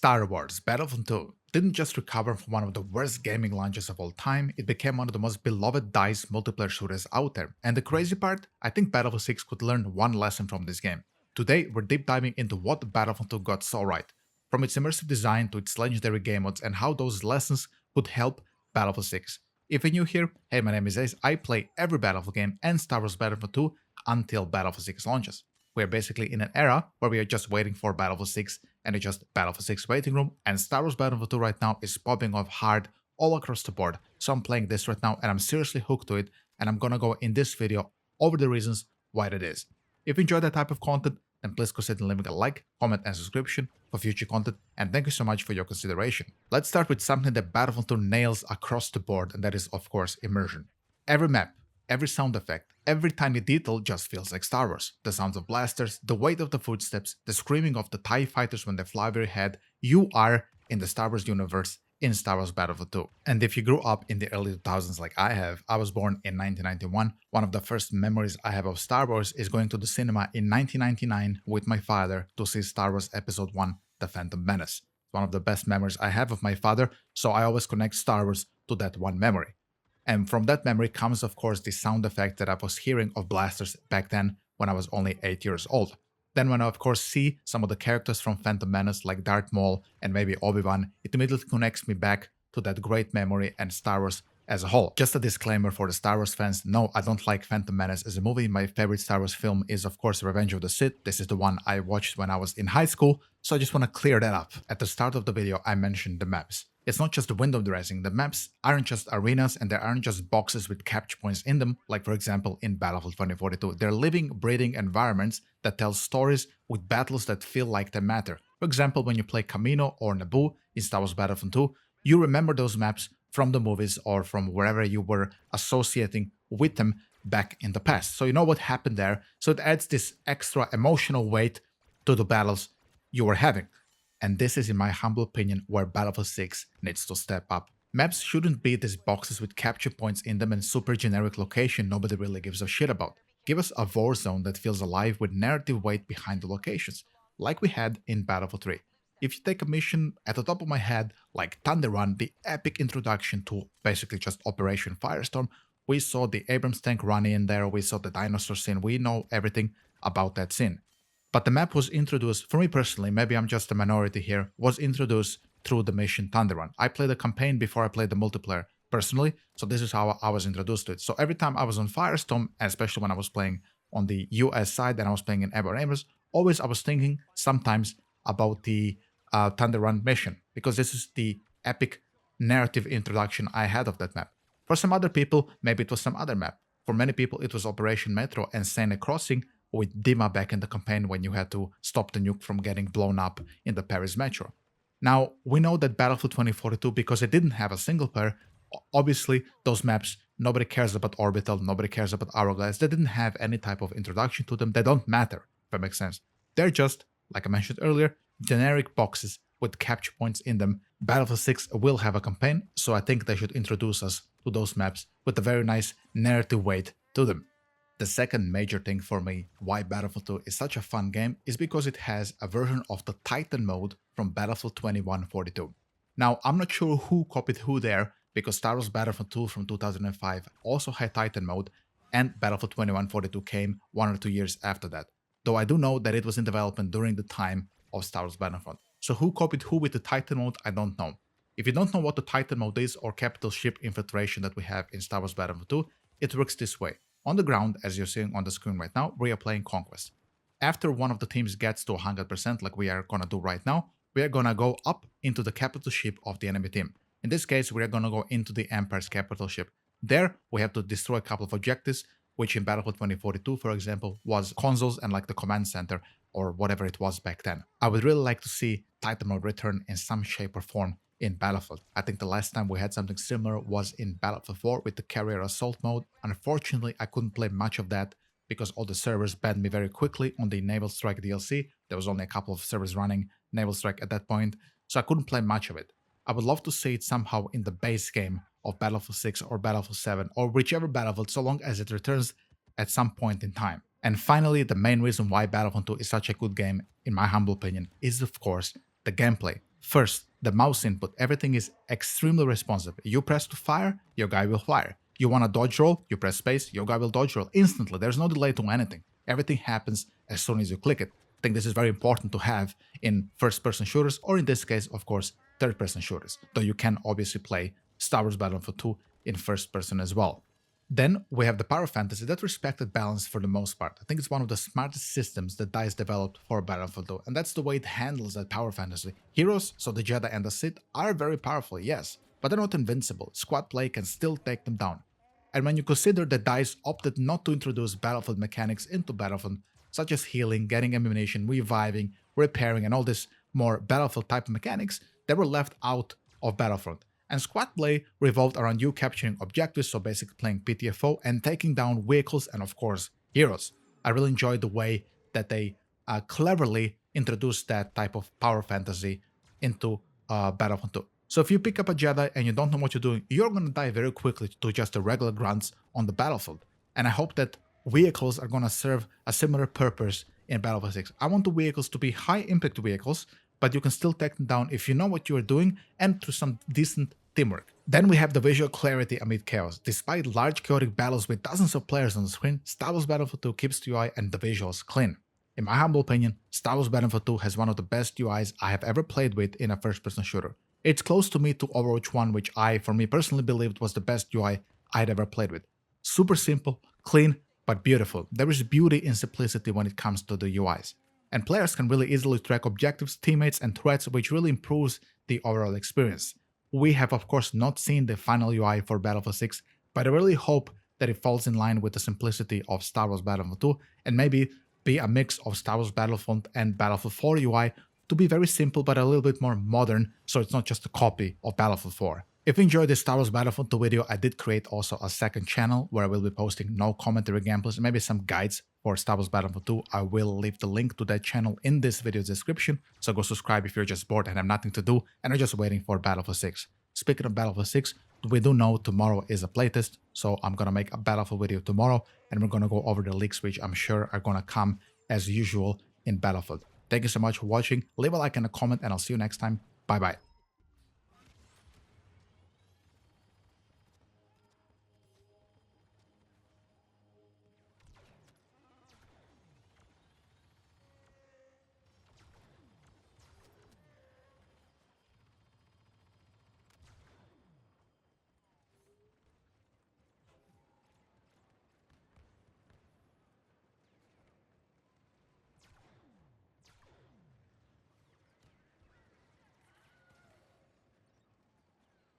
Star Wars Battlefront 2 didn't just recover from one of the worst gaming launches of all time, it became one of the most beloved DICE multiplayer shooters out there. And the crazy part, I think Battlefield 6 could learn one lesson from this game. Today, we're deep diving into what Battlefront 2 got so right, from its immersive design to its legendary game modes and how those lessons could help Battlefield 6. If you're new here, hey, my name is Ace, I play every Battlefield game and Star Wars Battlefront 2 until Battlefield 6 launches. We're basically in an era where we are just waiting for Battlefield 6 and it's just Battlefield 6 waiting room, and Star Wars Battlefront 2 right now is popping off hard all across the board. So I'm playing this right now and I'm seriously hooked to it, and I'm gonna go in this video over the reasons why that is. If you enjoy that type of content, then please consider leaving a like, comment and subscription for future content, and thank you so much for your consideration. Let's start with something that Battlefield 2 nails across the board, and that is of course immersion. Every map, every sound effect, every tiny detail just feels like Star Wars. The sounds of blasters, the weight of the footsteps, the screaming of the TIE fighters when they fly over your head. You are in the Star Wars universe in Star Wars Battlefront 2. And if you grew up in the early 2000s like I have, I was born in 1991. One of the first memories I have of Star Wars is going to the cinema in 1999 with my father to see Star Wars Episode 1, The Phantom Menace. It's one of the best memories I have of my father, so I always connect Star Wars to that one memory. And from that memory comes, of course, the sound effect that I was hearing of blasters back then when I was only 8 years old. Then when I, of course, see some of the characters from Phantom Menace like Darth Maul and maybe Obi-Wan, it immediately connects me back to that great memory and Star Wars as a whole. Just a disclaimer for the Star Wars fans, no, I don't like Phantom Menace as a movie. My favorite Star Wars film is, of course, Revenge of the Sith. This is the one I watched when I was in high school, so I just want to clear that up. At the start of the video, I mentioned the maps. It's not just the window dressing, the maps aren't just arenas and there aren't just boxes with capture points in them, like for example in Battlefield 2042. They're living, breathing environments that tell stories with battles that feel like they matter. For example, when you play Camino or Naboo in Star Wars Battlefront 2, you remember those maps from the movies or from wherever you were associating with them back in the past. So you know what happened there, so it adds this extra emotional weight to the battles you were having. And this is, in my humble opinion, where Battlefield 6 needs to step up. Maps shouldn't be these boxes with capture points in them and super generic location nobody really gives a shit about. Give us a war zone that feels alive with narrative weight behind the locations, like we had in Battlefield 3. If you take a mission at the top of my head, like Thunder Run, the epic introduction to basically just Operation Firestorm, we saw the Abrams tank run in there, we saw the dinosaur scene, we know everything about that scene. But the map was introduced, for me personally, maybe I'm just a minority here, was introduced through the mission Thunder Run. I played the campaign before I played the multiplayer personally, so this is how I was introduced to it. So every time I was on Firestorm, especially when I was playing on the US side and I was playing in Abrams, always I was thinking sometimes about the Thunder Run mission, because this is the epic narrative introduction I had of that map. For some other people, maybe it was some other map. For many people, it was Operation Metro and Seine Crossing, with Dima back in the campaign when you had to stop the nuke from getting blown up in the Paris metro. Now, we know that Battlefield 2042, because it didn't have a single player, obviously those maps, nobody cares about Orbital, nobody cares about Hourglass, they didn't have any type of introduction to them, they don't matter, if that makes sense. They're just, like I mentioned earlier, generic boxes with capture points in them. Battlefield 6 will have a campaign, so I think they should introduce us to those maps with a very nice narrative weight to them. The second major thing for me why Battlefield 2 is such a fun game is because it has a version of the Titan mode from Battlefield 2142. Now, I'm not sure who copied who there, because Star Wars Battlefront 2 from 2005 also had Titan mode, and Battlefield 2142 came 1 or 2 years after that, though I do know that it was in development during the time of Star Wars Battlefront. So who copied who with the Titan mode, I don't know. If you don't know what the Titan mode is, or capital ship infiltration that we have in Star Wars Battlefront 2, it works this way. On the ground, as you're seeing on the screen right now, we are playing Conquest. After one of the teams gets to 100%, like we are gonna do right now, we are gonna go up into the capital ship of the enemy team. In this case, we are gonna go into the Empire's capital ship. There, we have to destroy a couple of objectives, which in Battlefield 2042, for example, was consoles and like the command center, or whatever it was back then. I would really like to see Titan mode return in some shape or form in Battlefield. I think the last time we had something similar was in Battlefield 4 with the carrier assault mode. Unfortunately, I couldn't play much of that because all the servers banned me very quickly on the Naval Strike DLC. There was only a couple of servers running Naval Strike at that point, so I couldn't play much of it. I would love to see it somehow in the base game of Battlefield 6 or Battlefield 7 or whichever Battlefield, so long as it returns at some point in time. And finally, the main reason why Battlefront 2 is such a good game, in my humble opinion, is of course the gameplay. First, the mouse input. Everything is extremely responsive. You press to fire, your guy will fire. You want to dodge roll, you press space, your guy will dodge roll instantly. There's no delay to anything. Everything happens as soon as you click it. I think this is very important to have in first-person shooters, or in this case, of course, third-person shooters, though you can obviously play Star Wars Battlefront 2 in first-person as well. Then we have the Power Fantasy that respected balance for the most part. I think it's one of the smartest systems that DICE developed for Battlefield 2, and that's the way it handles that Power Fantasy. Heroes, so the Jedi and the Sith, are very powerful, yes, but they're not invincible. Squad play can still take them down. And when you consider that DICE opted not to introduce Battlefield mechanics into Battlefield, such as healing, getting ammunition, reviving, repairing, and all this more Battlefield type of mechanics, they were left out of Battlefront. And squad play revolved around you capturing objectives, so basically playing PTFO and taking down vehicles and of course heroes. I really enjoyed the way that they cleverly introduced that type of power fantasy into Battlefront 2. So if you pick up a Jedi and you don't know what you're doing, you're gonna die very quickly to just the regular grunts on the battlefield. And I hope that vehicles are gonna serve a similar purpose in Battlefield 6. I want the vehicles to be high impact vehicles, but you can still take them down if you know what you're doing and through some decent teamwork. Then we have the visual clarity amid chaos. Despite large chaotic battles with dozens of players on the screen, Star Wars Battlefront 2 keeps the UI and the visuals clean. In my humble opinion, Star Wars Battlefront 2 has one of the best UIs I have ever played with in a first-person shooter. It's close to me to Overwatch 1, which for me personally believed was the best UI I had ever played with. Super simple, clean, but beautiful. There is beauty in simplicity when it comes to the UIs. And players can really easily track objectives, teammates, and threats, which really improves the overall experience. We have of course not seen the final UI for Battlefield 6, but I really hope that it falls in line with the simplicity of Star Wars Battlefront 2 and maybe be a mix of Star Wars Battlefront and Battlefield 4 UI to be very simple but a little bit more modern, so it's not just a copy of Battlefield 4. If you enjoyed this Star Wars Battlefront 2 video, I did create also a second channel where I will be posting no commentary gameplays and maybe some guides for Star Wars Battlefront 2. I will leave the link to that channel in this video's description, so go subscribe if you're just bored and have nothing to do and are just waiting for Battlefield 6. Speaking of Battlefield 6, we do know tomorrow is a playtest, so I'm gonna make a Battlefield video tomorrow and we're gonna go over the leaks which I'm sure are gonna come as usual in Battlefield. Thank you so much for watching, leave a like and a comment and I'll see you next time. Bye bye.